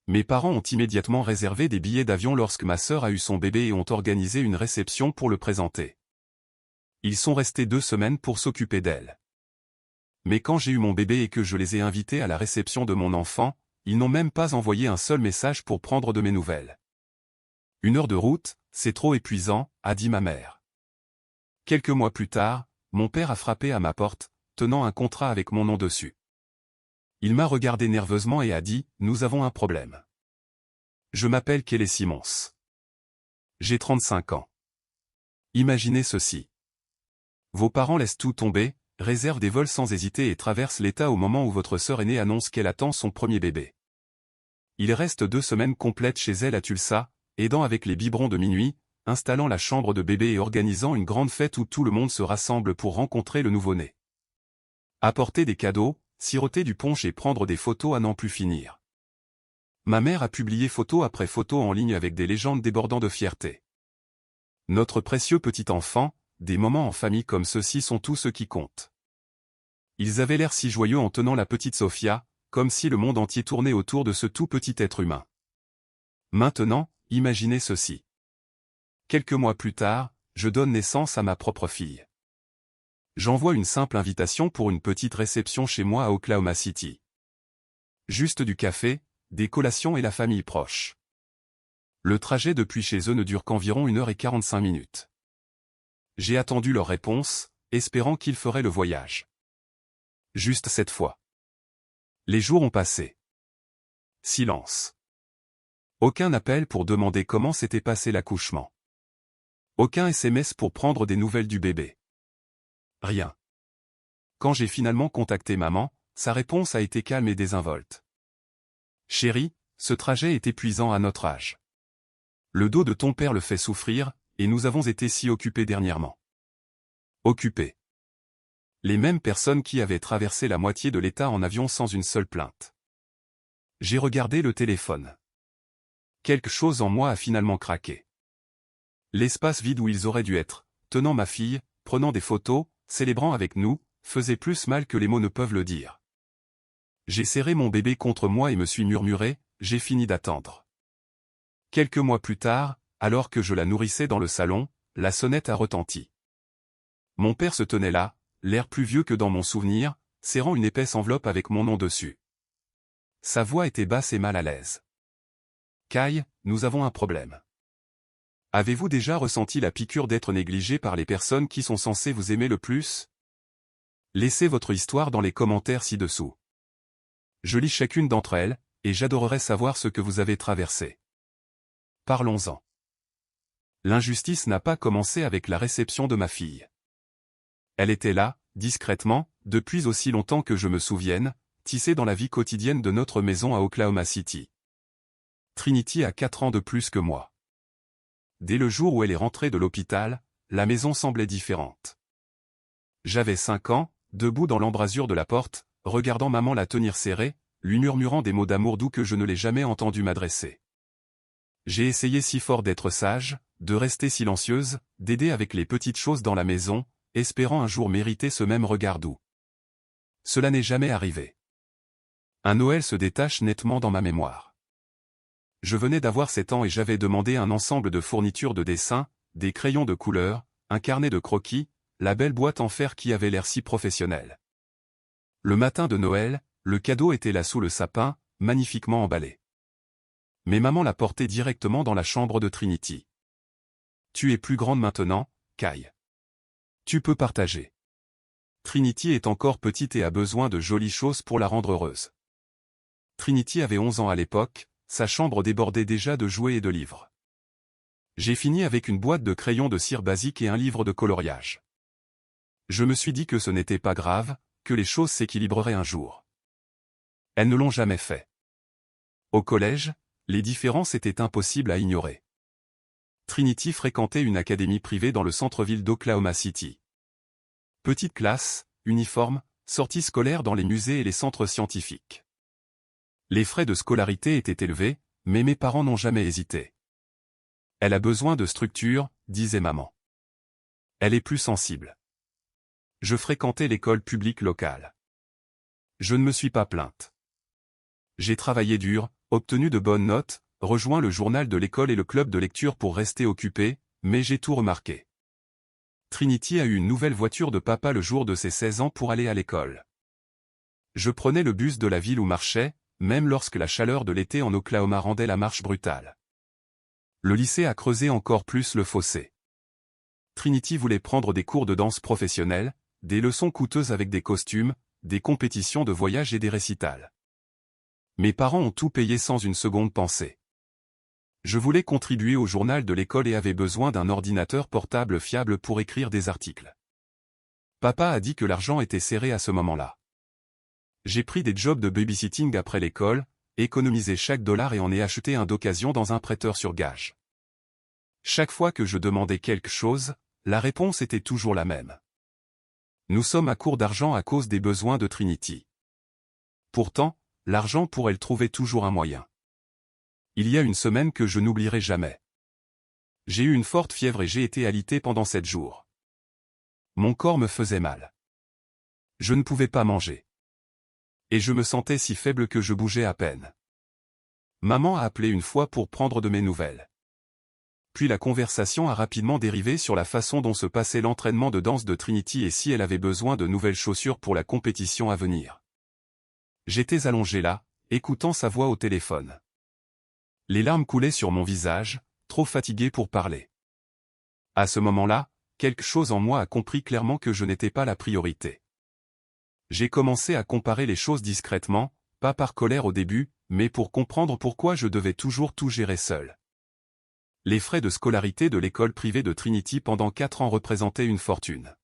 Mes parents ont immédiatement réservé des billets d'avion lorsque ma sœur a eu son bébé et ont organisé une réception pour le présenter. Ils sont restés 2 semaines pour s'occuper d'elle. Mais quand j'ai eu mon bébé et que je les ai invités à la réception de mon enfant, ils n'ont même pas envoyé un seul message pour prendre de mes nouvelles. 1 heure de route, c'est trop épuisant, a dit ma mère. Quelques mois plus tard, mon père a frappé à ma porte, tenant un contrat avec mon nom dessus. Il m'a regardé nerveusement et a dit « Nous avons un problème. Je m'appelle Kelly Simons. J'ai 35 ans. Imaginez ceci. Vos parents laissent tout tomber, réservent des vols sans hésiter et traversent l'État au moment où votre sœur aînée annonce qu'elle attend son premier bébé. Il reste 2 semaines complètes chez elle à Tulsa, aidant avec les biberons de minuit, installant la chambre de bébé et organisant une grande fête où tout le monde se rassemble pour rencontrer le nouveau-né. Apporter des cadeaux, siroter du punch et prendre des photos à n'en plus finir. Ma mère a publié photo après photo en ligne avec des légendes débordant de fierté. Notre précieux petit enfant, des moments en famille comme ceux-ci sont tout ce qui compte. Ils avaient l'air si joyeux en tenant la petite Sophia, comme si le monde entier tournait autour de ce tout petit être humain. Maintenant, imaginez ceci. Quelques mois plus tard, je donne naissance à ma propre fille. J'envoie une simple invitation pour une petite réception chez moi à Oklahoma City. Juste du café, des collations et la famille proche. Le trajet depuis chez eux ne dure qu'environ 1 h 45. J'ai attendu leur réponse, espérant qu'ils feraient le voyage. Juste cette fois. Les jours ont passé. Silence. Aucun appel pour demander comment s'était passé l'accouchement. Aucun SMS pour prendre des nouvelles du bébé. Rien. Quand j'ai finalement contacté maman, sa réponse a été calme et désinvolte. Chérie, ce trajet est épuisant à notre âge. Le dos de ton père le fait souffrir, et nous avons été si occupés dernièrement. Occupés. Les mêmes personnes qui avaient traversé la moitié de l'État en avion sans une seule plainte. J'ai regardé le téléphone. Quelque chose en moi a finalement craqué. L'espace vide où ils auraient dû être, tenant ma fille, prenant des photos, célébrant avec nous, faisait plus mal que les mots ne peuvent le dire. J'ai serré mon bébé contre moi et me suis murmuré, j'ai fini d'attendre. Quelques mois plus tard, alors que je la nourrissais dans le salon, la sonnette a retenti. Mon père se tenait là, l'air plus vieux que dans mon souvenir, serrant une épaisse enveloppe avec mon nom dessus. Sa voix était basse et mal à l'aise. Kai, nous avons un problème. Avez-vous déjà ressenti la piqûre d'être négligé par les personnes qui sont censées vous aimer le plus? Laissez votre histoire dans les commentaires ci-dessous. Je lis chacune d'entre elles, et j'adorerais savoir ce que vous avez traversé. Parlons-en. L'injustice n'a pas commencé avec la réception de ma fille. Elle était là, discrètement, depuis aussi longtemps que je me souvienne, tissée dans la vie quotidienne de notre maison à Oklahoma City. Trinity a 4 ans de plus que moi. Dès le jour où elle est rentrée de l'hôpital, la maison semblait différente. J'avais 5 ans, debout dans l'embrasure de la porte, regardant maman la tenir serrée, lui murmurant des mots d'amour doux que je ne l'ai jamais entendu m'adresser. J'ai essayé si fort d'être sage, de rester silencieuse, d'aider avec les petites choses dans la maison, espérant un jour mériter ce même regard doux. Cela n'est jamais arrivé. Un Noël se détache nettement dans ma mémoire. Je venais d'avoir 7 ans et j'avais demandé un ensemble de fournitures de dessin, des crayons de couleur, un carnet de croquis, la belle boîte en fer qui avait l'air si professionnelle. Le matin de Noël, le cadeau était là sous le sapin, magnifiquement emballé. Mais maman l'a porté directement dans la chambre de Trinity. Tu es plus grande maintenant, Kai. Tu peux partager. Trinity est encore petite et a besoin de jolies choses pour la rendre heureuse. Trinity avait 11 ans à l'époque, sa chambre débordait déjà de jouets et de livres. J'ai fini avec une boîte de crayons de cire basique et un livre de coloriage. Je me suis dit que ce n'était pas grave, que les choses s'équilibreraient un jour. Elles ne l'ont jamais fait. Au collège, les différences étaient impossibles à ignorer. Trinity fréquentait une académie privée dans le centre-ville d'Oklahoma City. Petite classe, uniforme, sorties scolaires dans les musées et les centres scientifiques. Les frais de scolarité étaient élevés, mais mes parents n'ont jamais hésité. Elle a besoin de structure, disait maman. Elle est plus sensible. Je fréquentais l'école publique locale. Je ne me suis pas plainte. J'ai travaillé dur, obtenu de bonnes notes, rejoint le journal de l'école et le club de lecture pour rester occupé, mais j'ai tout remarqué. Trinity a eu une nouvelle voiture de papa le jour de ses 16 ans pour aller à l'école. Je prenais le bus de la ville où marchait, même lorsque la chaleur de l'été en Oklahoma rendait la marche brutale. Le lycée a creusé encore plus le fossé. Trinity voulait prendre des cours de danse professionnels, des leçons coûteuses avec des costumes, des compétitions de voyage et des récitals. Mes parents ont tout payé sans une seconde pensée. Je voulais contribuer au journal de l'école et avais besoin d'un ordinateur portable fiable pour écrire des articles. Papa a dit que l'argent était serré à ce moment-là. J'ai pris des jobs de babysitting après l'école, économisé chaque dollar et en ai acheté un d'occasion dans un prêteur sur gage. Chaque fois que je demandais quelque chose, la réponse était toujours la même. Nous sommes à court d'argent à cause des besoins de Trinity. Pourtant, l'argent pourrait le trouver toujours un moyen. Il y a une semaine que je n'oublierai jamais. J'ai eu une forte fièvre et j'ai été alité pendant 7 jours. Mon corps me faisait mal. Je ne pouvais pas manger. Et je me sentais si faible que je bougeais à peine. Maman a appelé une fois pour prendre de mes nouvelles. Puis la conversation a rapidement dérivé sur la façon dont se passait l'entraînement de danse de Trinity et si elle avait besoin de nouvelles chaussures pour la compétition à venir. J'étais allongé là, écoutant sa voix au téléphone. Les larmes coulaient sur mon visage, trop fatigué pour parler. À ce moment-là, quelque chose en moi a compris clairement que je n'étais pas la priorité. J'ai commencé à comparer les choses discrètement, pas par colère au début, mais pour comprendre pourquoi je devais toujours tout gérer seul. Les frais de scolarité de l'école privée de Trinity pendant 4 ans représentaient une fortune.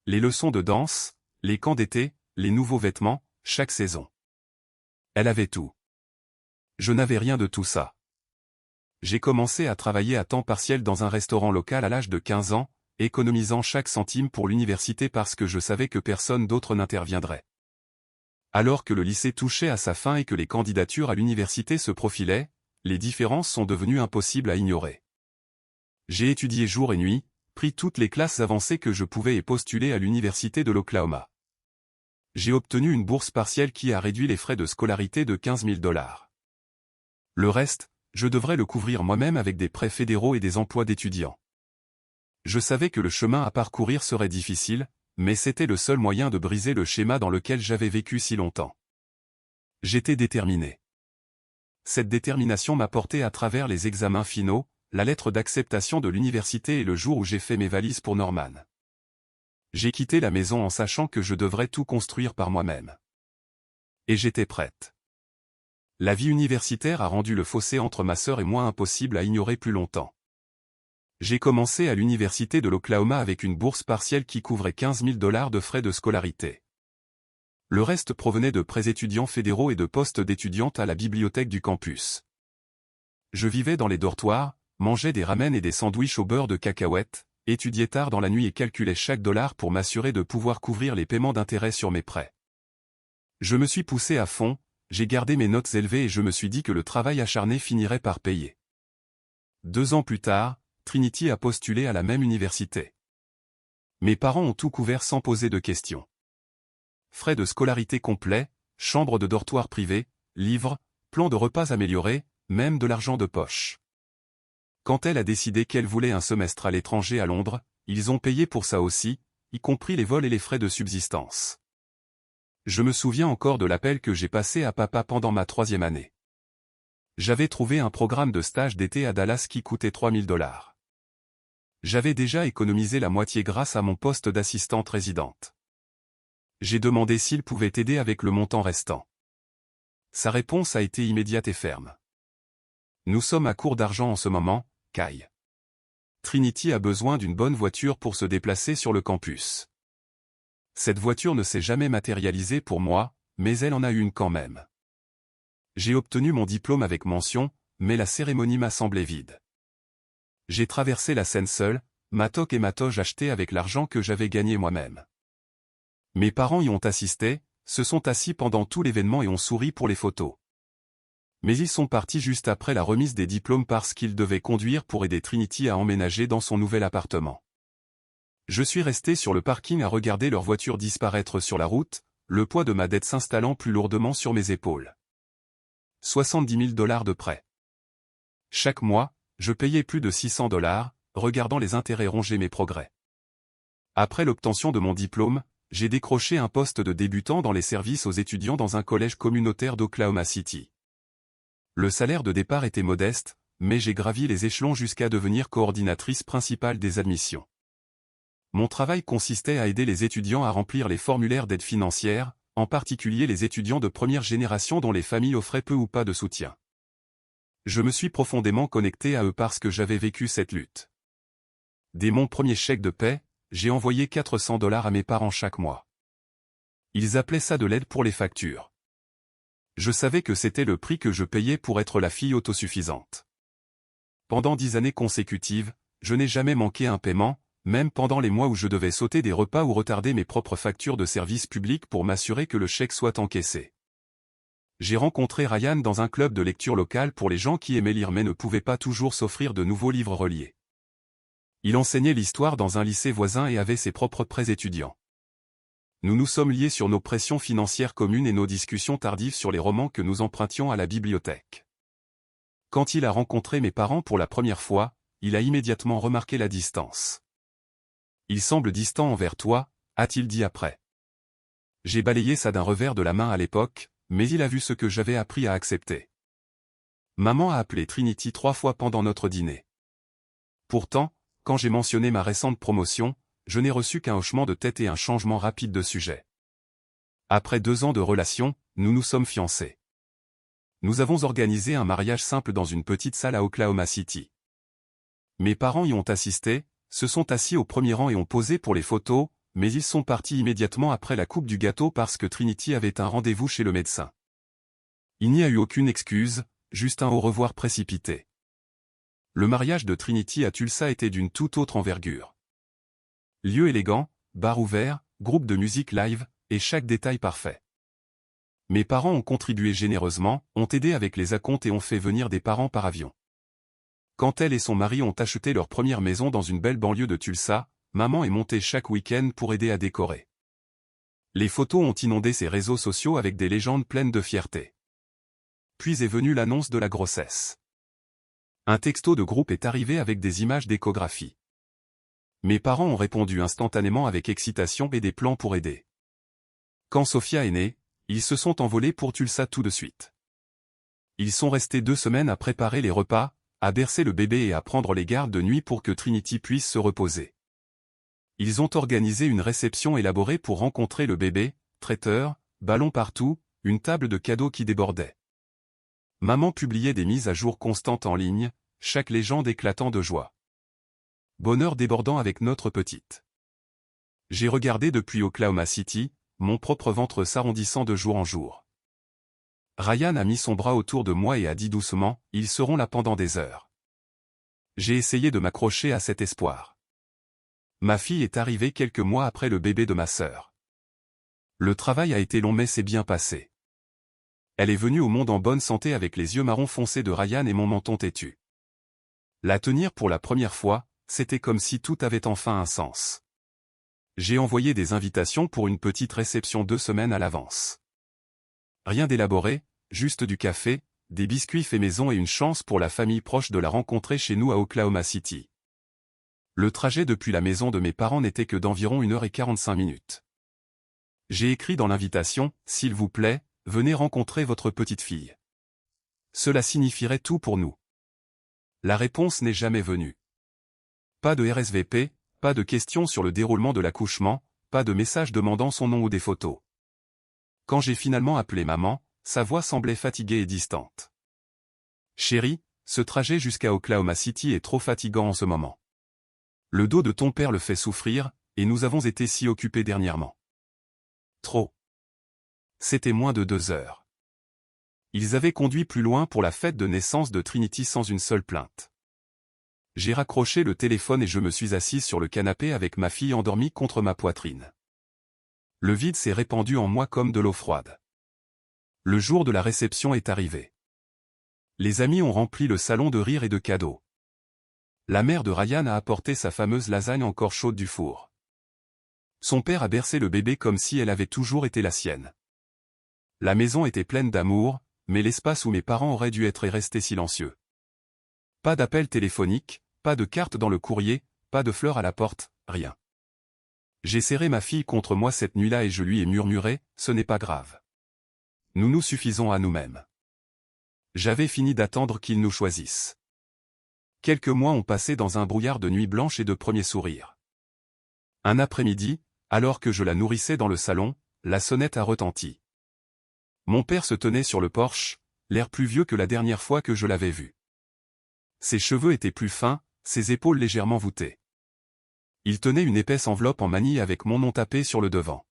Les leçons de danse, les camps d'été, les nouveaux vêtements, chaque saison. Elle avait tout. Je n'avais rien de tout ça. J'ai commencé à travailler à temps partiel dans un restaurant local à l'âge de 15 ans, économisant chaque centime pour l'université parce que je savais que personne d'autre n'interviendrait. Alors que le lycée touchait à sa fin et que les candidatures à l'université se profilaient, les différences sont devenues impossibles à ignorer. J'ai étudié jour et nuit, pris toutes les classes avancées que je pouvais et postulé à l'université de l'Oklahoma. J'ai obtenu une bourse partielle qui a réduit les frais de scolarité de 15 000 $. Le reste, je devrais le couvrir moi-même avec des prêts fédéraux et des emplois d'étudiants. Je savais que le chemin à parcourir serait difficile, mais c'était le seul moyen de briser le schéma dans lequel j'avais vécu si longtemps. J'étais déterminé. Cette détermination m'a porté à travers les examens finaux, la lettre d'acceptation de l'université et le jour où j'ai fait mes valises pour Norman. J'ai quitté la maison en sachant que je devrais tout construire par moi-même. Et j'étais prête. La vie universitaire a rendu le fossé entre ma sœur et moi impossible à ignorer plus longtemps. J'ai commencé à l'université de l'Oklahoma avec une bourse partielle qui couvrait 15 000 $ de frais de scolarité. Le reste provenait de prêts étudiants fédéraux et de postes d'étudiante à la bibliothèque du campus. Je vivais dans les dortoirs, mangeais des ramen et des sandwichs au beurre de cacahuètes, étudiais tard dans la nuit et calculais chaque dollar pour m'assurer de pouvoir couvrir les paiements d'intérêt sur mes prêts. Je me suis poussé à fond, j'ai gardé mes notes élevées et je me suis dit que le travail acharné finirait par payer. 2 ans plus tard, Trinity a postulé à la même université. Mes parents ont tout couvert sans poser de questions. Frais de scolarité complets, chambre de dortoir privée, livres, plan de repas améliorés, même de l'argent de poche. Quand elle a décidé qu'elle voulait un semestre à l'étranger à Londres, ils ont payé pour ça aussi, y compris les vols et les frais de subsistance. Je me souviens encore de l'appel que j'ai passé à papa pendant ma 3e année. J'avais trouvé un programme de stage d'été à Dallas qui coûtait 3 000 $. J'avais déjà économisé la moitié grâce à mon poste d'assistante résidente. J'ai demandé s'il pouvait aider avec le montant restant. Sa réponse a été immédiate et ferme. Nous sommes à court d'argent en ce moment, Kai. Trinity a besoin d'une bonne voiture pour se déplacer sur le campus. Cette voiture ne s'est jamais matérialisée pour moi, mais elle en a une quand même. J'ai obtenu mon diplôme avec mention, mais la cérémonie m'a semblé vide. J'ai traversé la scène seul, ma toque et ma toge achetées avec l'argent que j'avais gagné moi-même. Mes parents y ont assisté, se sont assis pendant tout l'événement et ont souri pour les photos. Mais ils sont partis juste après la remise des diplômes parce qu'ils devaient conduire pour aider Trinity à emménager dans son nouvel appartement. Je suis resté sur le parking à regarder leur voiture disparaître sur la route, le poids de ma dette s'installant plus lourdement sur mes épaules. 70 000 $ de prêt. Chaque mois, je payais plus de 600 $, regardant les intérêts ronger mes progrès. Après l'obtention de mon diplôme, j'ai décroché un poste de débutant dans les services aux étudiants dans un collège communautaire d'Oklahoma City. Le salaire de départ était modeste, mais j'ai gravi les échelons jusqu'à devenir coordinatrice principale des admissions. Mon travail consistait à aider les étudiants à remplir les formulaires d'aide financière, en particulier les étudiants de première génération dont les familles offraient peu ou pas de soutien. Je me suis profondément connecté à eux parce que j'avais vécu cette lutte. Dès mon premier chèque de paie, j'ai envoyé 400 $ à mes parents chaque mois. Ils appelaient ça de l'aide pour les factures. Je savais que c'était le prix que je payais pour être la fille autosuffisante. Pendant 10 années consécutives, je n'ai jamais manqué un paiement, même pendant les mois où je devais sauter des repas ou retarder mes propres factures de service public pour m'assurer que le chèque soit encaissé. J'ai rencontré Ryan dans un club de lecture local pour les gens qui aimaient lire mais ne pouvaient pas toujours s'offrir de nouveaux livres reliés. Il enseignait l'histoire dans un lycée voisin et avait ses propres prêts étudiants. Nous nous sommes liés sur nos pressions financières communes et nos discussions tardives sur les romans que nous empruntions à la bibliothèque. Quand il a rencontré mes parents pour la première fois, il a immédiatement remarqué la distance. « Il semble distant envers toi », a-t-il dit après. J'ai balayé ça d'un revers de la main à l'époque, mais il a vu ce que j'avais appris à accepter. Maman a appelé Trinity 3 fois pendant notre dîner. Pourtant, quand j'ai mentionné ma récente promotion, je n'ai reçu qu'un hochement de tête et un changement rapide de sujet. Après 2 ans de relation, nous nous sommes fiancés. Nous avons organisé un mariage simple dans une petite salle à Oklahoma City. Mes parents y ont assisté, se sont assis au premier rang et ont posé pour les photos, mais ils sont partis immédiatement après la coupe du gâteau parce que Trinity avait un rendez-vous chez le médecin. Il n'y a eu aucune excuse, juste un au revoir précipité. Le mariage de Trinity à Tulsa était d'une toute autre envergure. Lieu élégant, bar ouvert, groupe de musique live, et chaque détail parfait. Mes parents ont contribué généreusement, ont aidé avec les acomptes et ont fait venir des parents par avion. Quand elle et son mari ont acheté leur première maison dans une belle banlieue de Tulsa, maman est montée chaque week-end pour aider à décorer. Les photos ont inondé ses réseaux sociaux avec des légendes pleines de fierté. Puis est venue l'annonce de la grossesse. Un texto de groupe est arrivé avec des images d'échographie. Mes parents ont répondu instantanément avec excitation et des plans pour aider. Quand Sophia est née, ils se sont envolés pour Tulsa tout de suite. Ils sont restés 2 semaines à préparer les repas, à bercer le bébé et à prendre les gardes de nuit pour que Trinity puisse se reposer. Ils ont organisé une réception élaborée pour rencontrer le bébé, traiteur, ballons partout, une table de cadeaux qui débordait. Maman publiait des mises à jour constantes en ligne, chaque légende éclatant de joie. Bonheur débordant avec notre petite. J'ai regardé depuis Oklahoma City, mon propre ventre s'arrondissant de jour en jour. Ryan a mis son bras autour de moi et a dit doucement, « Ils seront là pendant des heures. » J'ai essayé de m'accrocher à cet espoir. Ma fille est arrivée quelques mois après le bébé de ma sœur. Le travail a été long mais c'est bien passé. Elle est venue au monde en bonne santé avec les yeux marron foncé de Ryan et mon menton têtu. La tenir pour la première fois, c'était comme si tout avait enfin un sens. J'ai envoyé des invitations pour une petite réception 2 semaines à l'avance. Rien d'élaboré, juste du café, des biscuits faits maison et une chance pour la famille proche de la rencontrer chez nous à Oklahoma City. Le trajet depuis la maison de mes parents n'était que d'environ 1h45. J'ai écrit dans l'invitation, « S'il vous plaît, venez rencontrer votre petite fille. » Cela signifierait tout pour nous. La réponse n'est jamais venue. Pas de RSVP, pas de questions sur le déroulement de l'accouchement, pas de message demandant son nom ou des photos. Quand j'ai finalement appelé maman, sa voix semblait fatiguée et distante. « Chérie, ce trajet jusqu'à Oklahoma City est trop fatigant en ce moment. Le dos de ton père le fait souffrir, et nous avons été si occupés dernièrement. » Trop. C'était moins de 2 heures. Ils avaient conduit plus loin pour la fête de naissance de Trinity sans une seule plainte. J'ai raccroché le téléphone et je me suis assise sur le canapé avec ma fille endormie contre ma poitrine. Le vide s'est répandu en moi comme de l'eau froide. Le jour de la réception est arrivé. Les amis ont rempli le salon de rires et de cadeaux. La mère de Ryan a apporté sa fameuse lasagne encore chaude du four. Son père a bercé le bébé comme si elle avait toujours été la sienne. La maison était pleine d'amour, mais l'espace où mes parents auraient dû être est resté silencieux. Pas d'appel téléphonique, pas de carte dans le courrier, pas de fleurs à la porte, rien. J'ai serré ma fille contre moi cette nuit-là et je lui ai murmuré, ce n'est pas grave. Nous nous suffisons à nous-mêmes. J'avais fini d'attendre qu'ils nous choisissent. Quelques mois ont passé dans un brouillard de nuit blanche et de premiers sourires. Un après-midi, alors que je la nourrissais dans le salon, la sonnette a retenti. Mon père se tenait sur le porche, l'air plus vieux que la dernière fois que je l'avais vu. Ses cheveux étaient plus fins, ses épaules légèrement voûtées. Il tenait une épaisse enveloppe en manille avec mon nom tapé sur le devant.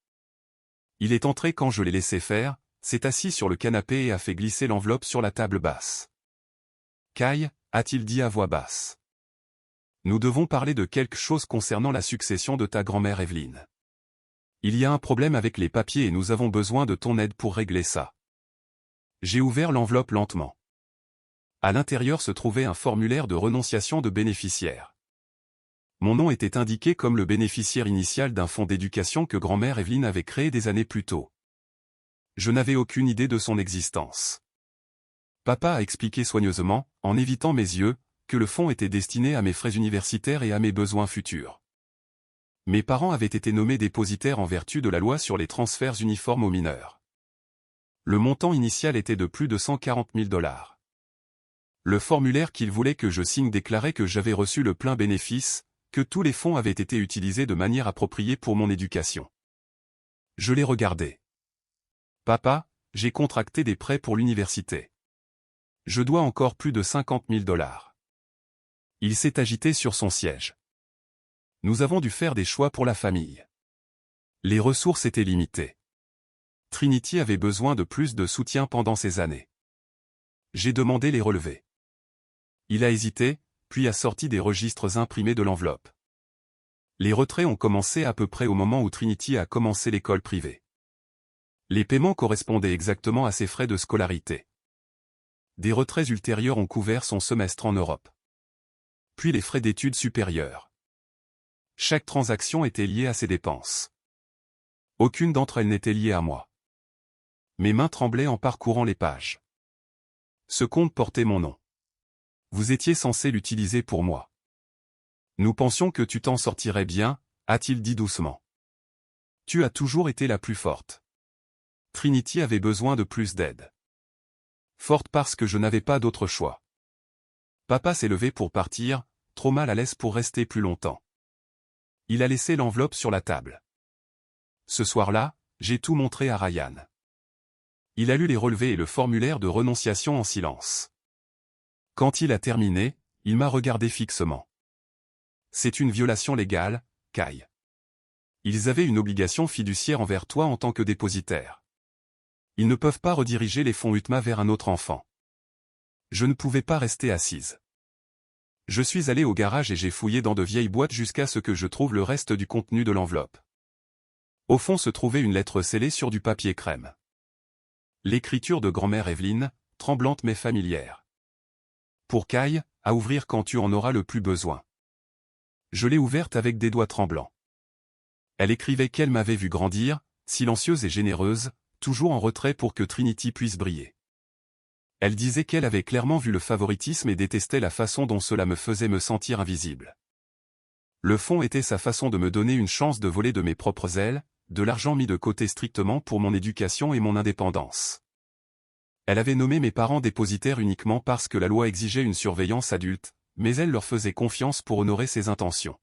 Il est entré quand je l'ai laissé faire, s'est assis sur le canapé et a fait glisser l'enveloppe sur la table basse. « Kai », a-t-il dit à voix basse. « Nous devons parler de quelque chose concernant la succession de ta grand-mère Evelyne. Il y a un problème avec les papiers et nous avons besoin de ton aide pour régler ça. » J'ai ouvert l'enveloppe lentement. À l'intérieur se trouvait un formulaire de renonciation de bénéficiaire. Mon nom était indiqué comme le bénéficiaire initial d'un fonds d'éducation que grand-mère Evelyne avait créé des années plus tôt. Je n'avais aucune idée de son existence. Papa a expliqué soigneusement, en évitant mes yeux, que le fonds était destiné à mes frais universitaires et à mes besoins futurs. Mes parents avaient été nommés dépositaires en vertu de la loi sur les transferts uniformes aux mineurs. Le montant initial était de plus de 140 000 $. Le formulaire qu'il voulait que je signe déclarait que j'avais reçu le plein bénéfice, que tous les fonds avaient été utilisés de manière appropriée pour mon éducation. Je l'ai regardé. Papa, j'ai contracté des prêts pour l'université. Je dois encore plus de 50 000 $. Il s'est agité sur son siège. Nous avons dû faire des choix pour la famille. Les ressources étaient limitées. Trinity avait besoin de plus de soutien pendant ces années. J'ai demandé les relevés. Il a hésité, puis a sorti des registres imprimés de l'enveloppe. Les retraits ont commencé à peu près au moment où Trinity a commencé l'école privée. Les paiements correspondaient exactement à ses frais de scolarité. Des retraits ultérieurs ont couvert son semestre en Europe. Puis les frais d'études supérieures. Chaque transaction était liée à ses dépenses. Aucune d'entre elles n'était liée à moi. Mes mains tremblaient en parcourant les pages. Ce compte portait mon nom. Vous étiez censé l'utiliser pour moi. Nous pensions que tu t'en sortirais bien, a-t-il dit doucement. Tu as toujours été la plus forte. Trinity avait besoin de plus d'aide. Forte parce que je n'avais pas d'autre choix. Papa s'est levé pour partir, trop mal à l'aise pour rester plus longtemps. Il a laissé l'enveloppe sur la table. Ce soir-là, j'ai tout montré à Ryan. Il a lu les relevés et le formulaire de renonciation en silence. Quand il a terminé, il m'a regardé fixement. C'est une violation légale, Kai. Ils avaient une obligation fiduciaire envers toi en tant que dépositaire. Ils ne peuvent pas rediriger les fonds UTMA vers un autre enfant. Je ne pouvais pas rester assise. Je suis allé au garage et j'ai fouillé dans de vieilles boîtes jusqu'à ce que je trouve le reste du contenu de l'enveloppe. Au fond se trouvait une lettre scellée sur du papier crème. L'écriture de grand-mère Evelyne, tremblante mais familière. Pour Kai, à ouvrir quand tu en auras le plus besoin. Je l'ai ouverte avec des doigts tremblants. Elle écrivait qu'elle m'avait vu grandir, silencieuse et généreuse, toujours en retrait pour que Trinity puisse briller. Elle disait qu'elle avait clairement vu le favoritisme et détestait la façon dont cela me faisait me sentir invisible. Le fond était sa façon de me donner une chance de voler de mes propres ailes, de l'argent mis de côté strictement pour mon éducation et mon indépendance. Elle avait nommé mes parents dépositaires uniquement parce que la loi exigeait une surveillance adulte, mais elle leur faisait confiance pour honorer ses intentions.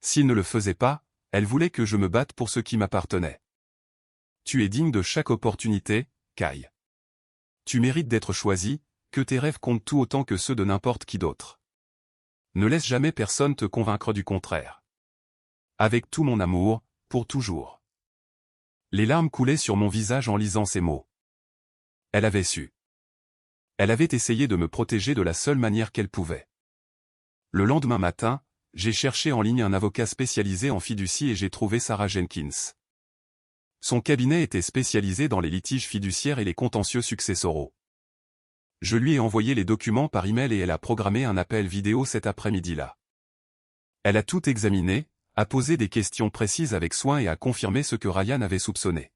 S'ils ne le faisaient pas, elle voulait que je me batte pour ce qui m'appartenait. Tu es digne de chaque opportunité, Kai. Tu mérites d'être choisi, que tes rêves comptent tout autant que ceux de n'importe qui d'autre. Ne laisse jamais personne te convaincre du contraire. Avec tout mon amour, pour toujours. Les larmes coulaient sur mon visage en lisant ces mots. Elle avait su. Elle avait essayé de me protéger de la seule manière qu'elle pouvait. Le lendemain matin, j'ai cherché en ligne un avocat spécialisé en fiducie et j'ai trouvé Sarah Jenkins. Son cabinet était spécialisé dans les litiges fiduciaires et les contentieux successoraux. Je lui ai envoyé les documents par email et elle a programmé un appel vidéo cet après-midi-là. Elle a tout examiné, a posé des questions précises avec soin et a confirmé ce que Ryan avait soupçonné.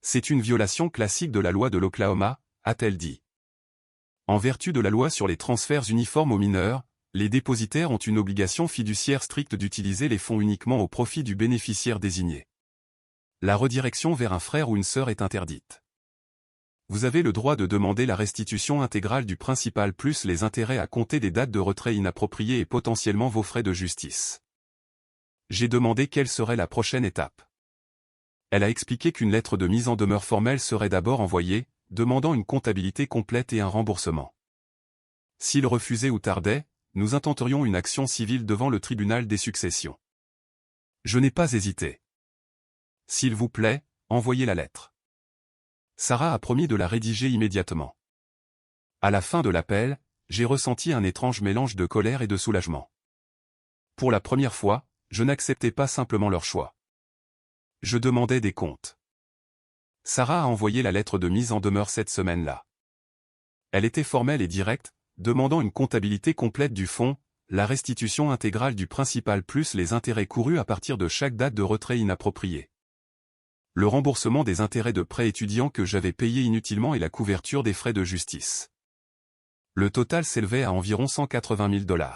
C'est une violation classique de la loi de l'Oklahoma, a-t-elle dit. En vertu de la loi sur les transferts uniformes aux mineurs, les dépositaires ont une obligation fiduciaire stricte d'utiliser les fonds uniquement au profit du bénéficiaire désigné. La redirection vers un frère ou une sœur est interdite. Vous avez le droit de demander la restitution intégrale du principal plus les intérêts à compter des dates de retrait inappropriées et potentiellement vos frais de justice. J'ai demandé quelle serait la prochaine étape. Elle a expliqué qu'une lettre de mise en demeure formelle serait d'abord envoyée, demandant une comptabilité complète et un remboursement. S'il refusait ou tardait, nous intenterions une action civile devant le tribunal des successions. Je n'ai pas hésité. S'il vous plaît, envoyez la lettre. Sarah a promis de la rédiger immédiatement. À la fin de l'appel, j'ai ressenti un étrange mélange de colère et de soulagement. Pour la première fois, je n'acceptais pas simplement leur choix. Je demandais des comptes. Sarah a envoyé la lettre de mise en demeure cette semaine-là. Elle était formelle et directe, demandant une comptabilité complète du fonds, la restitution intégrale du principal plus les intérêts courus à partir de chaque date de retrait inapproprié. Le remboursement des intérêts de prêts étudiants que j'avais payés inutilement et la couverture des frais de justice. Le total s'élevait à environ 180 000 $.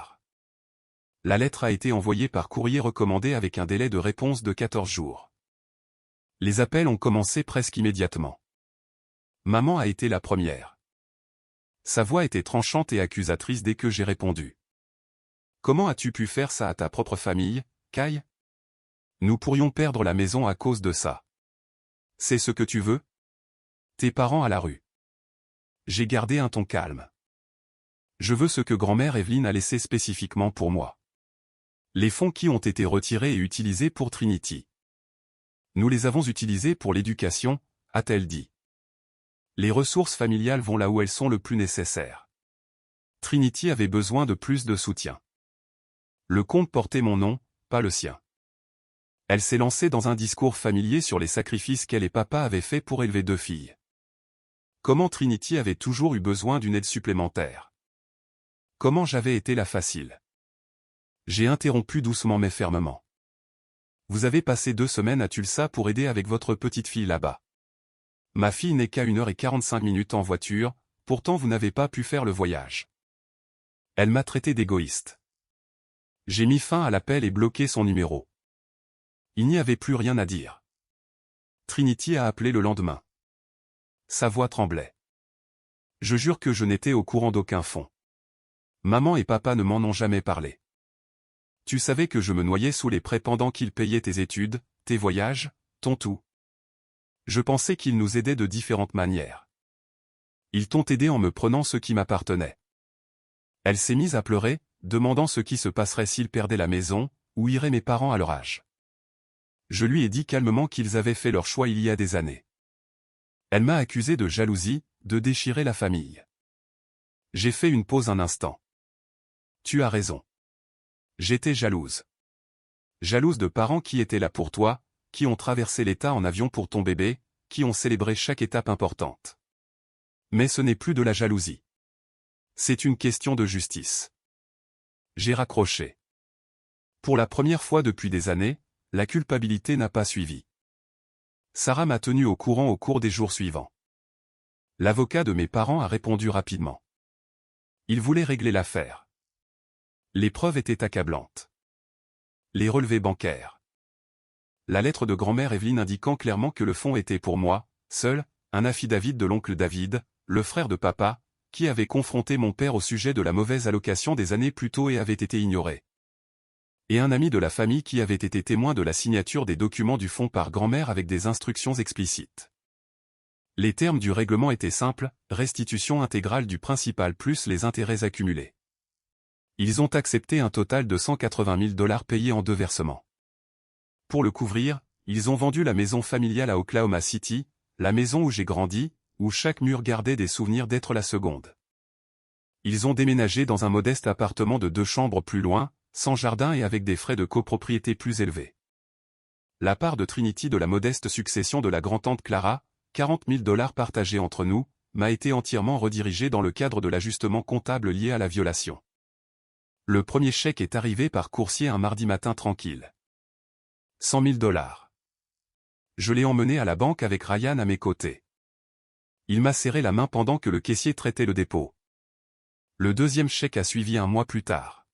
La lettre a été envoyée par courrier recommandé avec un délai de réponse de 14 jours. Les appels ont commencé presque immédiatement. Maman a été la première. Sa voix était tranchante et accusatrice dès que j'ai répondu. « Comment as-tu pu faire ça à ta propre famille, Kai? Nous pourrions perdre la maison à cause de ça. C'est ce que tu veux? Tes parents à la rue. » J'ai gardé un ton calme. Je veux ce que grand-mère Evelyne a laissé spécifiquement pour moi. Les fonds qui ont été retirés et utilisés pour Trinity. Nous les avons utilisés pour l'éducation, a-t-elle dit. Les ressources familiales vont là où elles sont le plus nécessaires. Trinity avait besoin de plus de soutien. Le compte portait mon nom, pas le sien. Elle s'est lancée dans un discours familier sur les sacrifices qu'elle et papa avaient faits pour élever 2 filles. Comment Trinity avait toujours eu besoin d'une aide supplémentaire. Comment j'avais été la facile. J'ai interrompu doucement mais fermement. Vous avez passé 2 semaines à Tulsa pour aider avec votre petite fille là-bas. Ma fille n'est qu'à 1h45 en voiture, pourtant vous n'avez pas pu faire le voyage. Elle m'a traité d'égoïste. J'ai mis fin à l'appel et bloqué son numéro. Il n'y avait plus rien à dire. Trinity a appelé le lendemain. Sa voix tremblait. Je jure que je n'étais au courant d'aucun fonds. Maman et papa ne m'en ont jamais parlé. Tu savais que je me noyais sous les prêts pendant qu'ils payaient tes études, tes voyages, ton tout. Je pensais qu'ils nous aidaient de différentes manières. Ils t'ont aidé en me prenant ce qui m'appartenait. Elle s'est mise à pleurer, demandant ce qui se passerait s'ils perdaient la maison, où iraient mes parents à leur âge. Je lui ai dit calmement qu'ils avaient fait leur choix il y a des années. Elle m'a accusé de jalousie, de déchirer la famille. J'ai fait une pause un instant. Tu as raison. J'étais jalouse. Jalouse de parents qui étaient là pour toi, qui ont traversé l'État en avion pour ton bébé, qui ont célébré chaque étape importante. Mais ce n'est plus de la jalousie. C'est une question de justice. J'ai raccroché. Pour la première fois depuis des années, la culpabilité n'a pas suivi. Sarah m'a tenu au courant au cours des jours suivants. L'avocat de mes parents a répondu rapidement. Il voulait régler l'affaire. Les preuves étaient accablantes. Les relevés bancaires. La lettre de grand-mère Evelyne indiquant clairement que le fonds était pour moi, seul, un affidavit de l'oncle David, le frère de papa, qui avait confronté mon père au sujet de la mauvaise allocation des années plus tôt et avait été ignoré. Et un ami de la famille qui avait été témoin de la signature des documents du fonds par grand-mère avec des instructions explicites. Les termes du règlement étaient simples, restitution intégrale du principal plus les intérêts accumulés. Ils ont accepté un total de 180 000 $ payés en 2 versements. Pour le couvrir, ils ont vendu la maison familiale à Oklahoma City, la maison où j'ai grandi, où chaque mur gardait des souvenirs d'être la seconde. Ils ont déménagé dans un modeste appartement de 2 chambres plus loin, sans jardin et avec des frais de copropriété plus élevés. La part de Trinity de la modeste succession de la grand-tante Clara, 40 000 $ partagés entre nous, m'a été entièrement redirigée dans le cadre de l'ajustement comptable lié à la violation. Le premier chèque est arrivé par coursier un mardi matin tranquille. 100 000 $. Je l'ai emmené à la banque avec Ryan à mes côtés. Il m'a serré la main pendant que le caissier traitait le dépôt. Le deuxième chèque a suivi un mois plus tard.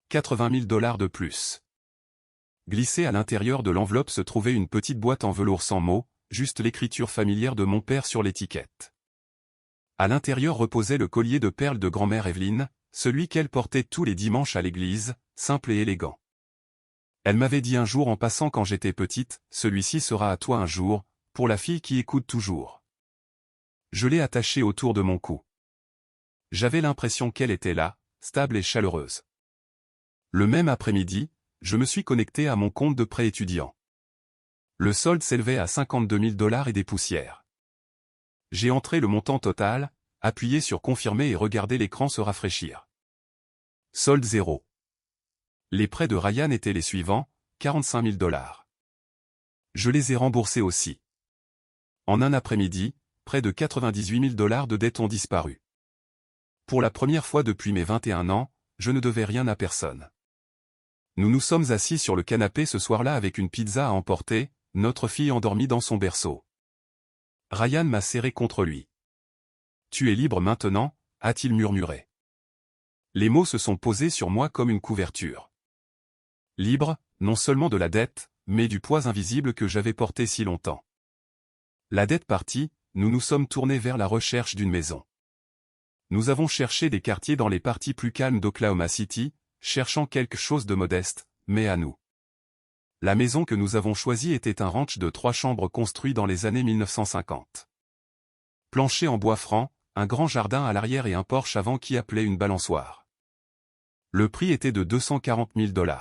80 000 $ de plus. Glissée à l'intérieur de l'enveloppe se trouvait une petite boîte en velours sans mots, juste l'écriture familière de mon père sur l'étiquette. À l'intérieur reposait le collier de perles de grand-mère Evelyne, celui qu'elle portait tous les dimanches à l'église, simple et élégant. Elle m'avait dit un jour en passant quand j'étais petite, celui-ci sera à toi un jour, pour la fille qui écoute toujours. Je l'ai attaché autour de mon cou. J'avais l'impression qu'elle était là, stable et chaleureuse. Le même après-midi, je me suis connecté à mon compte de prêt étudiant. Le solde s'élevait à 52 000 $ et des poussières. J'ai entré le montant total, appuyé sur confirmer et regardé l'écran se rafraîchir. Solde 0. Les prêts de Ryan étaient les suivants, 45 000 $. Je les ai remboursés aussi. En un après-midi, près de 98 000 $ de dettes ont disparu. Pour la première fois depuis mes 21 ans, je ne devais rien à personne. Nous nous sommes assis sur le canapé ce soir-là avec une pizza à emporter, notre fille endormie dans son berceau. Ryan m'a serré contre lui. « Tu es libre maintenant » a-t-il murmuré. Les mots se sont posés sur moi comme une couverture. Libre, non seulement de la dette, mais du poids invisible que j'avais porté si longtemps. La dette partie, nous nous sommes tournés vers la recherche d'une maison. Nous avons cherché des quartiers dans les parties plus calmes d'Oklahoma City, cherchant quelque chose de modeste, mais à nous. La maison que nous avons choisie était un ranch de 3 chambres construit dans les années 1950. Plancher en bois franc, un grand jardin à l'arrière et un porche avant qui appelait une balançoire. Le prix était de 240 000 $.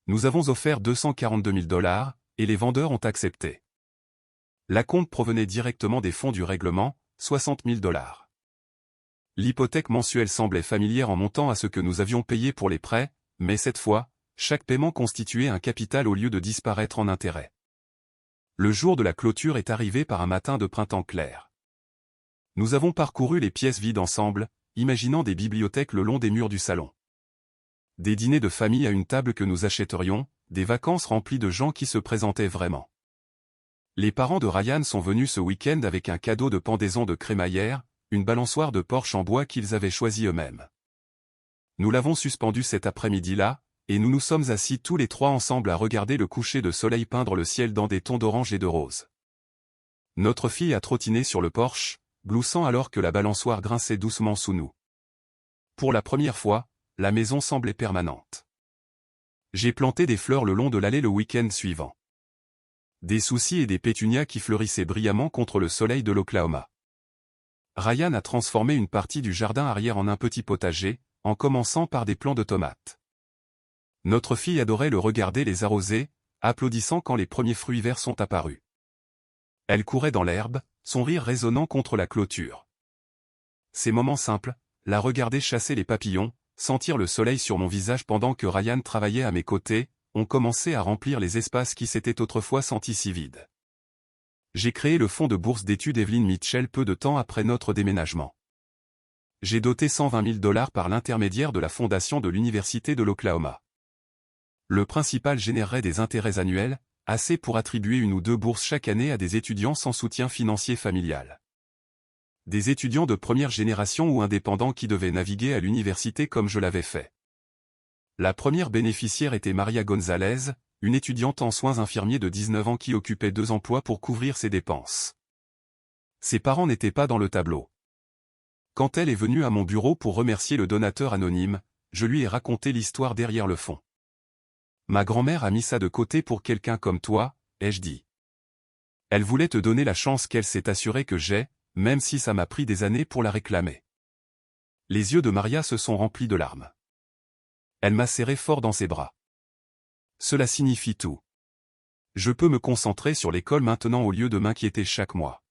Nous avons offert 242 000 $, et les vendeurs ont accepté. L'acompte provenait directement des fonds du règlement, 60 000 $. L'hypothèque mensuelle semblait familière en montant à ce que nous avions payé pour les prêts, mais cette fois, chaque paiement constituait un capital au lieu de disparaître en intérêts. Le jour de la clôture est arrivé par un matin de printemps clair. Nous avons parcouru les pièces vides ensemble, imaginant des bibliothèques le long des murs du salon. Des dîners de famille à une table que nous achèterions, des vacances remplies de gens qui se présentaient vraiment. Les parents de Ryan sont venus ce week-end avec un cadeau de pendaison de crémaillère, une balançoire de porche en bois qu'ils avaient choisi eux-mêmes. Nous l'avons suspendu cet après-midi-là, et nous nous sommes assis tous les trois ensemble à regarder le coucher de soleil peindre le ciel dans des tons d'orange et de rose. Notre fille a trottiné sur le porche, gloussant alors que la balançoire grinçait doucement sous nous. Pour la première fois, la maison semblait permanente. J'ai planté des fleurs le long de l'allée le week-end suivant. Des soucis et des pétunias qui fleurissaient brillamment contre le soleil de l'Oklahoma. Ryan a transformé une partie du jardin arrière en un petit potager, en commençant par des plants de tomates. Notre fille adorait le regarder les arroser, applaudissant quand les premiers fruits verts sont apparus. Elle courait dans l'herbe, son rire résonnant contre la clôture. Ces moments simples, la regarder chasser les papillons, sentir le soleil sur mon visage pendant que Ryan travaillait à mes côtés, ont commencé à remplir les espaces qui s'étaient autrefois sentis si vides. J'ai créé le fonds de bourse d'études Evelyn Mitchell peu de temps après notre déménagement. J'ai doté 120 000 $ par l'intermédiaire de la fondation de l'Université de l'Oklahoma. Le principal générerait des intérêts annuels, assez pour attribuer 1 ou 2 bourses chaque année à des étudiants sans soutien financier familial. Des étudiants de première génération ou indépendants qui devaient naviguer à l'université comme je l'avais fait. La première bénéficiaire était Maria Gonzalez, une étudiante en soins infirmiers de 19 ans qui occupait 2 emplois pour couvrir ses dépenses. Ses parents n'étaient pas dans le tableau. Quand elle est venue à mon bureau pour remercier le donateur anonyme, je lui ai raconté l'histoire derrière le fond. Ma grand-mère a mis ça de côté pour quelqu'un comme toi, ai-je dit. Elle voulait te donner la chance qu'elle s'est assurée que j'ai, même si ça m'a pris des années pour la réclamer. Les yeux de Maria se sont remplis de larmes. Elle m'a serré fort dans ses bras. Cela signifie tout. Je peux me concentrer sur l'école maintenant au lieu de m'inquiéter chaque mois.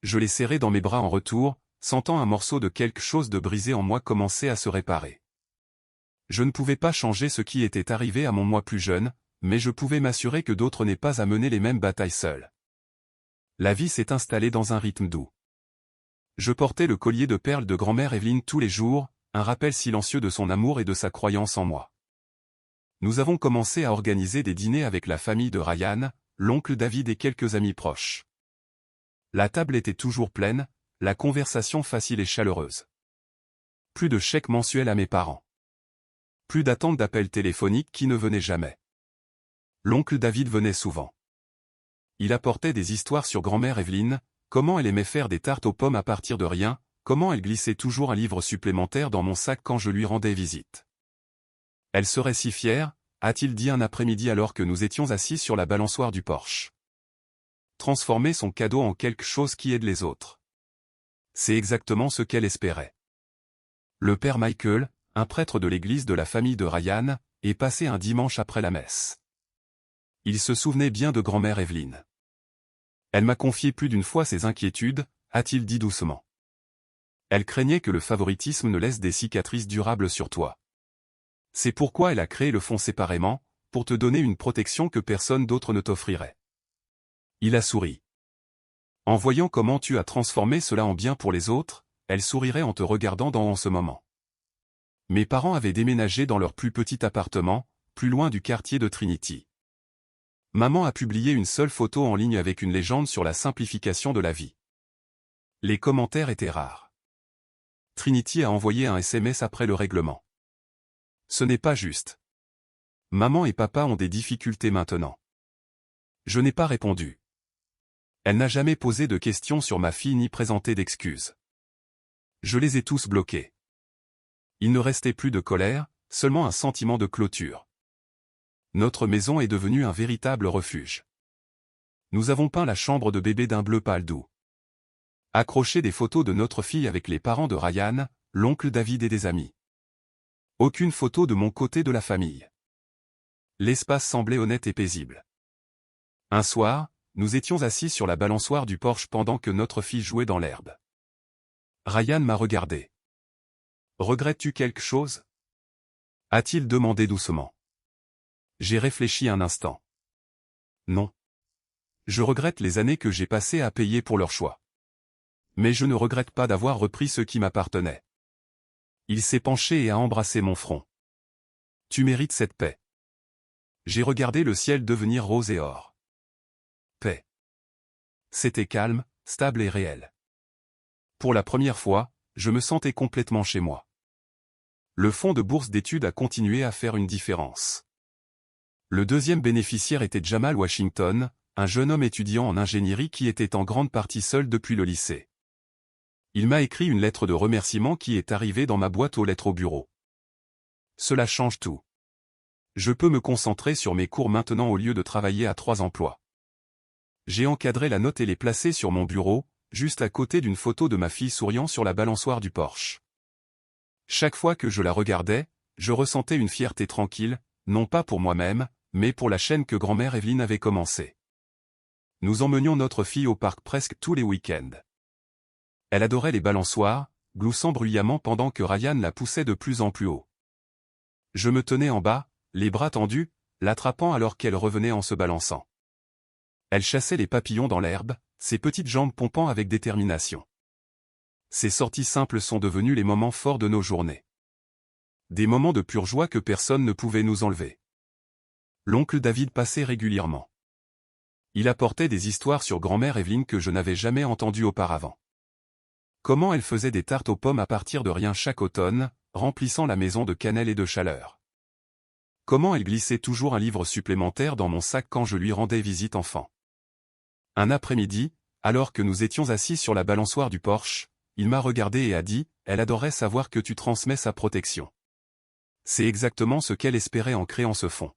Je l'ai serré dans mes bras en retour, sentant un morceau de quelque chose de brisé en moi commencer à se réparer. Je ne pouvais pas changer ce qui était arrivé à mon moi plus jeune, mais je pouvais m'assurer que d'autres n'aient pas à mener les mêmes batailles seuls. La vie s'est installée dans un rythme doux. Je portais le collier de perles de grand-mère Evelyne tous les jours, un rappel silencieux de son amour et de sa croyance en moi. Nous avons commencé à organiser des dîners avec la famille de Ryan, l'oncle David et quelques amis proches. La table était toujours pleine, la conversation facile et chaleureuse. Plus de chèques mensuels à mes parents. Plus d'attente d'appels téléphoniques qui ne venaient jamais. L'oncle David venait souvent. Il apportait des histoires sur grand-mère Evelyne, comment elle aimait faire des tartes aux pommes à partir de rien, comment elle glissait toujours un livre supplémentaire dans mon sac quand je lui rendais visite. Elle serait si fière, a-t-il dit un après-midi alors que nous étions assis sur la balançoire du porche. Transformer son cadeau en quelque chose qui aide les autres. C'est exactement ce qu'elle espérait. Le père Michael, un prêtre de l'église de la famille de Ryan, est passé un dimanche après la messe. Il se souvenait bien de grand-mère Evelyne. Elle m'a confié plus d'une fois ses inquiétudes, a-t-il dit doucement. Elle craignait que le favoritisme ne laisse des cicatrices durables sur toi. C'est pourquoi elle a créé le fonds séparément, pour te donner une protection que personne d'autre ne t'offrirait. Il a souri. En voyant comment tu as transformé cela en bien pour les autres, elle sourirait en te regardant en ce moment. Mes parents avaient déménagé dans leur plus petit appartement, plus loin du quartier de Trinity. Maman a publié une seule photo en ligne avec une légende sur la simplification de la vie. Les commentaires étaient rares. Trinity a envoyé un SMS après le règlement. Ce n'est pas juste. Maman et papa ont des difficultés maintenant. Je n'ai pas répondu. Elle n'a jamais posé de questions sur ma fille ni présenté d'excuses. Je les ai tous bloqués. Il ne restait plus de colère, seulement un sentiment de clôture. Notre maison est devenue un véritable refuge. Nous avons peint la chambre de bébé d'un bleu pâle doux. Accroché des photos de notre fille avec les parents de Ryan, l'oncle David et des amis. Aucune photo de mon côté de la famille. L'espace semblait honnête et paisible. Un soir, nous étions assis sur la balançoire du porche pendant que notre fille jouait dans l'herbe. Ryan m'a regardé. « Regrettes-tu quelque chose » a-t-il demandé doucement. J'ai réfléchi un instant. Non. Je regrette les années que j'ai passées à payer pour leur choix. Mais je ne regrette pas d'avoir repris ce qui m'appartenait. Il s'est penché et a embrassé mon front. Tu mérites cette paix. J'ai regardé le ciel devenir rose et or. Paix. C'était calme, stable et réel. Pour la première fois, je me sentais complètement chez moi. Le fonds de bourse d'études a continué à faire une différence. Le deuxième bénéficiaire était Jamal Washington, un jeune homme étudiant en ingénierie qui était en grande partie seul depuis le lycée. Il m'a écrit une lettre de remerciement qui est arrivée dans ma boîte aux lettres au bureau. Cela change tout. Je peux me concentrer sur mes cours maintenant au lieu de travailler à 3 emplois. J'ai encadré la note et l'ai placée sur mon bureau, juste à côté d'une photo de ma fille souriant sur la balançoire du porche. Chaque fois que je la regardais, je ressentais une fierté tranquille, non pas pour moi-même, mais pour la chaîne que grand-mère Evelyne avait commencée. Nous emmenions notre fille au parc presque tous les week-ends. Elle adorait les balançoires, gloussant bruyamment pendant que Ryan la poussait de plus en plus haut. Je me tenais en bas, les bras tendus, l'attrapant alors qu'elle revenait en se balançant. Elle chassait les papillons dans l'herbe, ses petites jambes pompant avec détermination. Ces sorties simples sont devenues les moments forts de nos journées. Des moments de pure joie que personne ne pouvait nous enlever. L'oncle David passait régulièrement. Il apportait des histoires sur grand-mère Evelyne que je n'avais jamais entendues auparavant. Comment elle faisait des tartes aux pommes à partir de rien chaque automne, remplissant la maison de cannelle et de chaleur. Comment elle glissait toujours un livre supplémentaire dans mon sac quand je lui rendais visite enfant. Un après-midi, alors que nous étions assis sur la balançoire du porche, il m'a regardé et a dit, « Elle adorait savoir que tu transmets sa protection. » C'est exactement ce qu'elle espérait en créant ce fonds.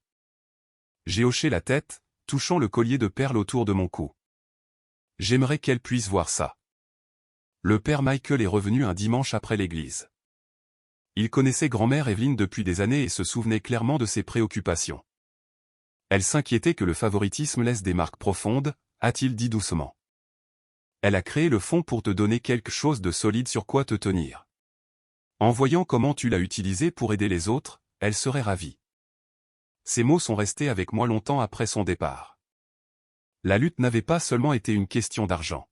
J'ai hoché la tête, touchant le collier de perles autour de mon cou. J'aimerais qu'elle puisse voir ça. Le père Michael est revenu un dimanche après l'église. Il connaissait grand-mère Evelyne depuis des années et se souvenait clairement de ses préoccupations. Elle s'inquiétait que le favoritisme laisse des marques profondes, a-t-il dit doucement. Elle a créé le fonds pour te donner quelque chose de solide sur quoi te tenir. En voyant comment tu l'as utilisé pour aider les autres, elle serait ravie. Ces mots sont restés avec moi longtemps après son départ. La lutte n'avait pas seulement été une question d'argent.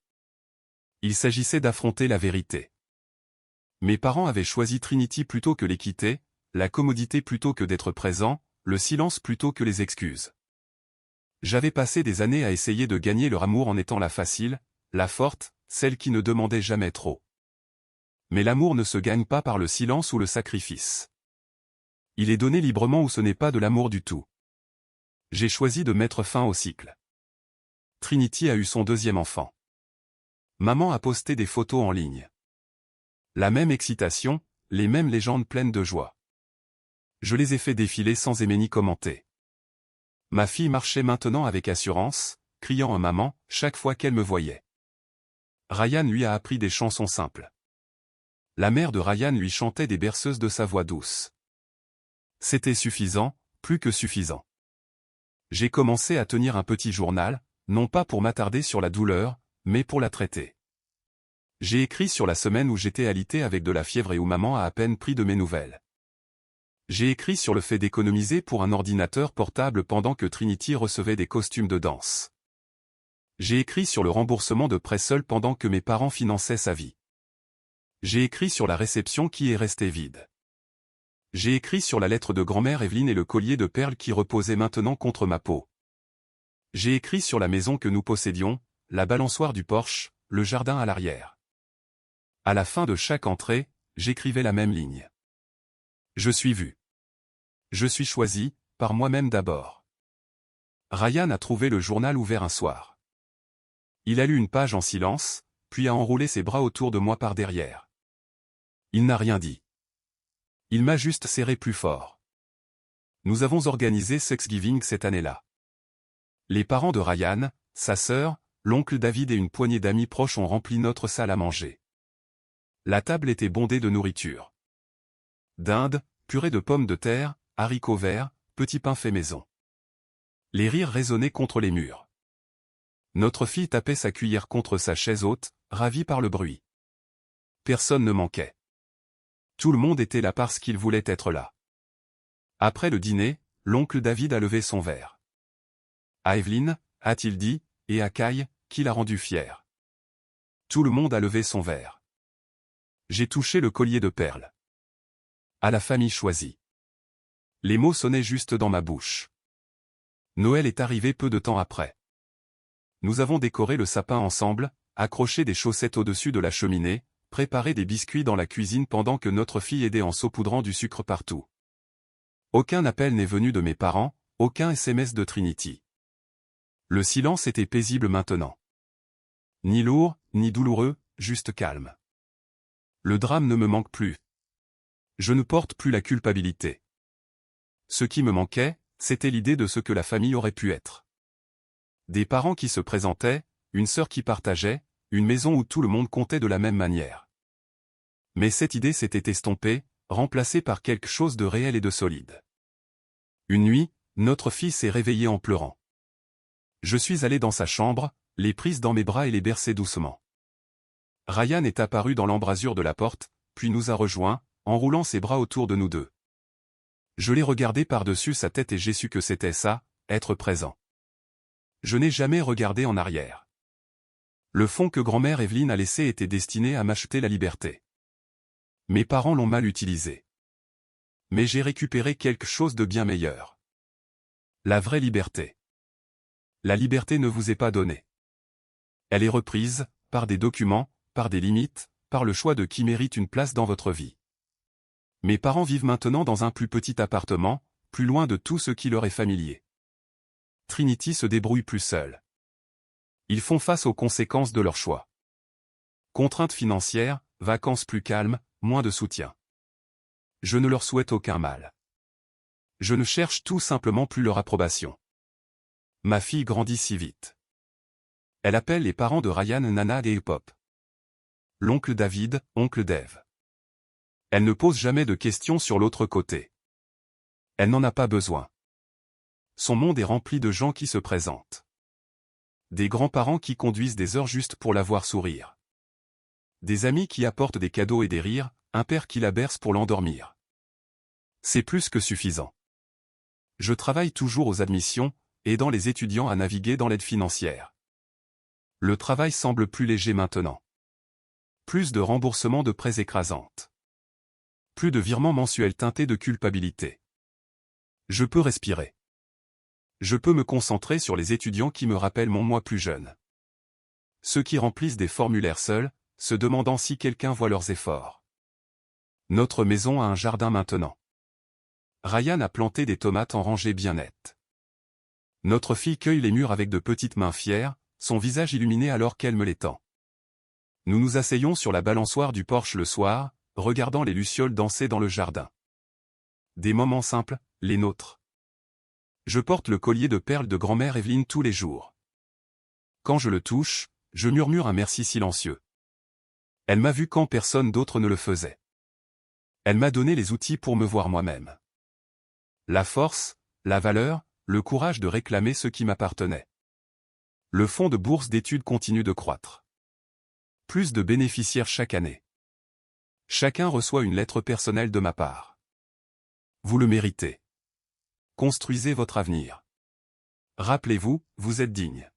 Il s'agissait d'affronter la vérité. Mes parents avaient choisi Trinity plutôt que l'équité, la commodité plutôt que d'être présent, le silence plutôt que les excuses. J'avais passé des années à essayer de gagner leur amour en étant la facile, la forte, celle qui ne demandait jamais trop. Mais l'amour ne se gagne pas par le silence ou le sacrifice. Il est donné librement ou ce n'est pas de l'amour du tout. J'ai choisi de mettre fin au cycle. Trinity a eu son deuxième enfant. Maman a posté des photos en ligne. La même excitation, les mêmes légendes pleines de joie. Je les ai fait défiler sans aimer ni commenter. Ma fille marchait maintenant avec assurance, criant à maman, chaque fois qu'elle me voyait. Ryan lui a appris des chansons simples. La mère de Ryan lui chantait des berceuses de sa voix douce. C'était suffisant, plus que suffisant. J'ai commencé à tenir un petit journal, non pas pour m'attarder sur la douleur, mais pour la traiter. J'ai écrit sur la semaine où j'étais alité avec de la fièvre et où maman a à peine pris de mes nouvelles. J'ai écrit sur le fait d'économiser pour un ordinateur portable pendant que Trinity recevait des costumes de danse. J'ai écrit sur le remboursement de prêts seuls pendant que mes parents finançaient sa vie. J'ai écrit sur la réception qui est restée vide. J'ai écrit sur la lettre de grand-mère Evelyne et le collier de perles qui reposait maintenant contre ma peau. J'ai écrit sur la maison que nous possédions, la balançoire du porche, le jardin à l'arrière. À la fin de chaque entrée, j'écrivais la même ligne. Je suis vu. Je suis choisi, par moi-même d'abord. Ryan a trouvé le journal ouvert un soir. Il a lu une page en silence, puis a enroulé ses bras autour de moi par derrière. Il n'a rien dit. Il m'a juste serré plus fort. Nous avons organisé Thanksgiving cette année-là. Les parents de Ryan, sa sœur, l'oncle David et une poignée d'amis proches ont rempli notre salle à manger. La table était bondée de nourriture. Dinde, purée de pommes de terre, haricots verts, petits pains faits maison. Les rires résonnaient contre les murs. Notre fille tapait sa cuillère contre sa chaise haute, ravie par le bruit. Personne ne manquait. Tout le monde était là parce qu'il voulait être là. Après le dîner, l'oncle David a levé son verre. À Evelyne, a-t-il dit, et à Kai, qui l'a rendu fier. Tout le monde a levé son verre. J'ai touché le collier de perles. À la famille choisie. Les mots sonnaient juste dans ma bouche. Noël est arrivé peu de temps après. Nous avons décoré le sapin ensemble, accroché des chaussettes au-dessus de la cheminée, préparé des biscuits dans la cuisine pendant que notre fille aidait en saupoudrant du sucre partout. Aucun appel n'est venu de mes parents, aucun SMS de Trinity. Le silence était paisible maintenant. Ni lourd, ni douloureux, juste calme. Le drame ne me manque plus. Je ne porte plus la culpabilité. Ce qui me manquait, c'était l'idée de ce que la famille aurait pu être. Des parents qui se présentaient, une sœur qui partageait, une maison où tout le monde comptait de la même manière. Mais cette idée s'était estompée, remplacée par quelque chose de réel et de solide. Une nuit, notre fille s'est réveillée en pleurant. Je suis allé dans sa chambre, les prise dans mes bras et les bercer doucement. Ryan est apparu dans l'embrasure de la porte, puis nous a rejoints, enroulant ses bras autour de nous deux. Je l'ai regardé par-dessus sa tête et j'ai su que c'était ça, être présent. Je n'ai jamais regardé en arrière. Le fonds que grand-mère Evelyne a laissé était destiné à m'acheter la liberté. Mes parents l'ont mal utilisé. Mais j'ai récupéré quelque chose de bien meilleur. La vraie liberté. La liberté ne vous est pas donnée. Elle est reprise, par des documents, par des limites, par le choix de qui mérite une place dans votre vie. Mes parents vivent maintenant dans un plus petit appartement, plus loin de tout ce qui leur est familier. Trinity se débrouille plus seule. Ils font face aux conséquences de leur choix. Contraintes financières, vacances plus calmes, moins de soutien. Je ne leur souhaite aucun mal. Je ne cherche tout simplement plus leur approbation. Ma fille grandit si vite. Elle appelle les parents de Ryan Nana et Pop. L'oncle David, oncle Dave. Elle ne pose jamais de questions sur l'autre côté. Elle n'en a pas besoin. Son monde est rempli de gens qui se présentent. Des grands-parents qui conduisent des heures juste pour la voir sourire. Des amis qui apportent des cadeaux et des rires, un père qui la berce pour l'endormir. C'est plus que suffisant. Je travaille toujours aux admissions, aidant les étudiants à naviguer dans l'aide financière. Le travail semble plus léger maintenant. Plus de remboursements de prêts écrasantes. Plus de virements mensuels teintés de culpabilité. Je peux respirer. Je peux me concentrer sur les étudiants qui me rappellent mon moi plus jeune. Ceux qui remplissent des formulaires seuls, se demandant si quelqu'un voit leurs efforts. Notre maison a un jardin maintenant. Ryan a planté des tomates en rangées bien nettes. Notre fille cueille les mûres avec de petites mains fières, son visage illuminé alors qu'elle me les tend. Nous nous asseyons sur la balançoire du porche le soir, regardant les lucioles danser dans le jardin. Des moments simples, les nôtres. Je porte le collier de perles de grand-mère Evelyne tous les jours. Quand je le touche, je murmure un merci silencieux. Elle m'a vu quand personne d'autre ne le faisait. Elle m'a donné les outils pour me voir moi-même. La force, la valeur, le courage de réclamer ce qui m'appartenait. Le fonds de bourse d'études continue de croître. Plus de bénéficiaires chaque année. Chacun reçoit une lettre personnelle de ma part. Vous le méritez. Construisez votre avenir. Rappelez-vous, vous êtes digne.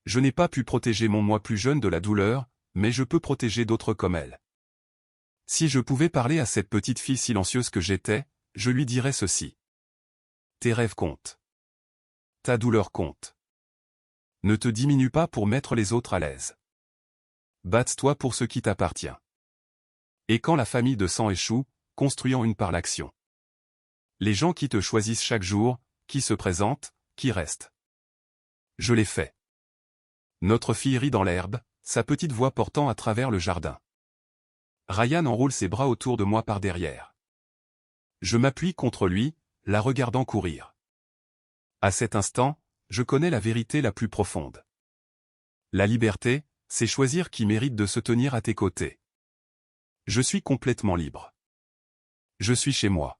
Je n'ai pas pu protéger mon moi plus jeune de la douleur, mais je peux protéger d'autres comme elle. Si je pouvais parler à cette petite fille silencieuse que j'étais, je lui dirais ceci. Tes rêves comptent. Ta douleur compte. Ne te diminue pas pour mettre les autres à l'aise. Batte-toi pour ce qui t'appartient. Et quand la famille de sang échoue, construisons une par l'action. Les gens qui te choisissent chaque jour, qui se présentent, qui restent. Je l'ai fait. Notre fille rit dans l'herbe, sa petite voix portant à travers le jardin. Ryan enroule ses bras autour de moi par derrière. Je m'appuie contre lui, la regardant courir. À cet instant, je connais la vérité la plus profonde. La liberté, c'est choisir qui mérite de se tenir à tes côtés. Je suis complètement libre. Je suis chez moi.